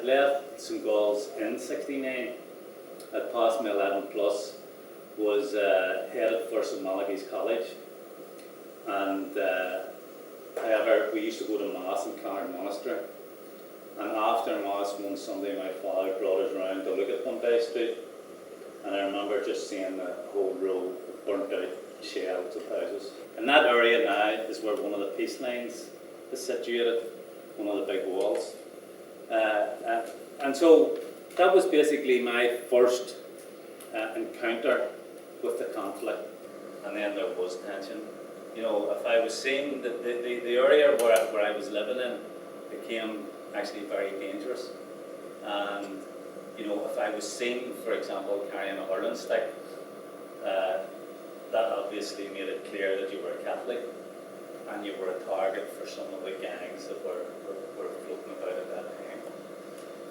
had left St Gall's in '69, had passed my 11 plus, was headed for St Malachy's College, and however we used to go to Mass in Clonard Monastery, and after Mass one Sunday my father brought us round to look at Bombay Street, and I remember just seeing the whole row of burnt out shells of houses. And that area now is where one of the peace lines is situated, one of the big walls. And so that was basically my first encounter with the conflict. And then there was tension. You know, if I was seeing the area where I was living in became actually very dangerous. And, you know, if I was seen, for example, carrying a hurling stick, that obviously made it clear that you were a Catholic and you were a target for some of the gangs that were floating about at that time.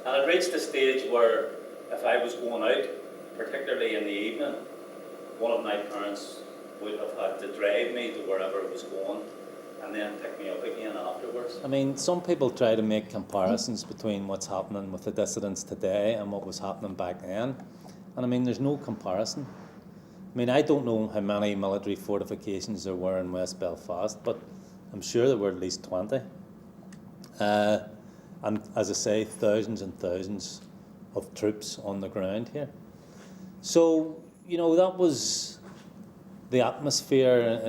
And it reached a stage where if I was going out, particularly in the evening, one of my parents would have had to drive me to wherever it was going and then pick me up again afterwards. I mean, some people try to make comparisons between what's happening with the dissidents today and what was happening back then. And I mean, there's no comparison. I mean, I don't know how many military fortifications there were in West Belfast, but I'm sure there were at least 20. And as I say, thousands and thousands of troops on the ground here. So, you know, that was the atmosphere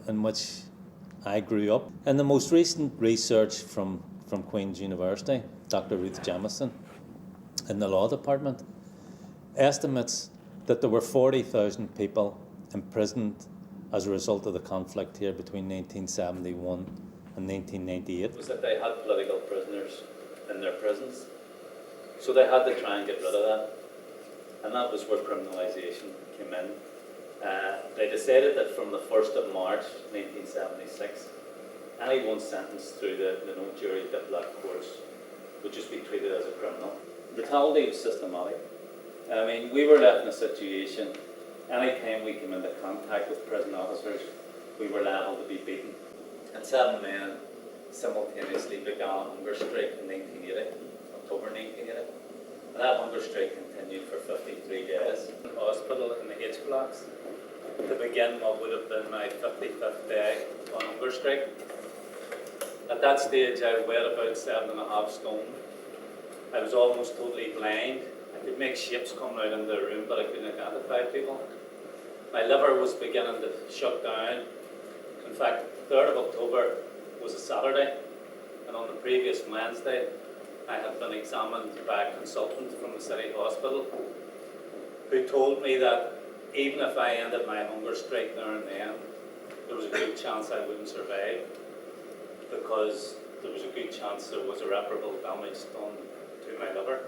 in which I grew up. And the most recent research from Queen's University, Dr. Ruth Jamieson, in the law department, estimates that there were 40,000 people imprisoned as a result of the conflict here between 1971 and 1998. Was that they had political prisoners in their prisons, so they had to try and get rid of that, and that was where criminalisation came in. They decided that from the 1st of March 1976, anyone sentenced through the no jury diplomat courts would just be treated as a criminal. Brutality was systematic. I mean, we were left in a situation, any time we came into contact with prison officers, we were liable to be beaten. And 7 men simultaneously began a hunger strike in 1980, October 1980. And that hunger strike continued for 53 days. In the hospital in the H blocks to begin what would have been my 55th day on hunger strike. At that stage, I weighed about 7.5 stone. I was almost totally blind. I could make shapes coming out in the room, but I couldn't identify people. My liver was beginning to shut down. In fact, 3rd of October was a Saturday, and on the previous Wednesday, I had been examined by a consultant from the city hospital who told me that even if I ended my hunger strike there and then, there was a good chance I wouldn't survive, because there was a good chance there was irreparable damage done to my liver.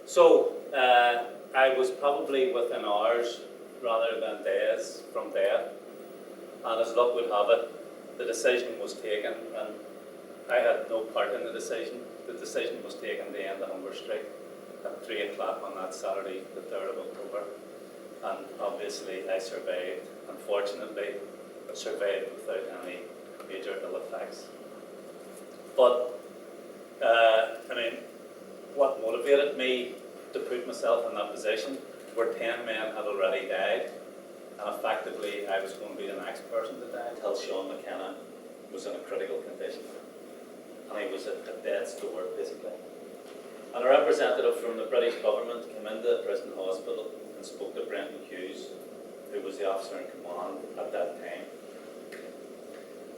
So I was probably within hours rather than days from death, and as luck would have it, the decision was taken, and I had no part in the decision. The decision was taken to end the hunger strike at 3 o'clock on that Saturday, the 3rd of October, and obviously I survived. Unfortunately, I survived without any major ill effects. But I mean, what motivated me to put myself in that position where 10 men had already died, and effectively I was going to be the next person to die, until Sean McKenna was in a critical condition. And he was at death's door, basically. And a representative from the British government came into the prison hospital and spoke to Brenton Hughes, who was the officer in command at that time.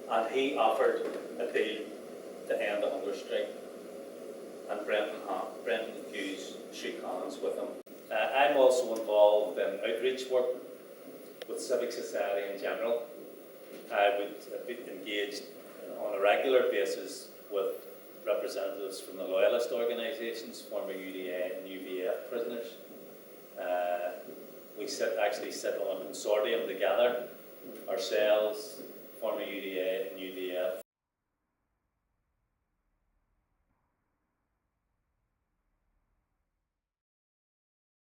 And he offered a deal to end the hunger strike. And Brenton Hughes shook hands with him. I'm also involved in outreach work with civic society in general. I would be engaged on a regular basis with representatives from the loyalist organisations, former UDA and UVF prisoners. We actually sit on a consortium together, ourselves, former UDA and UDF.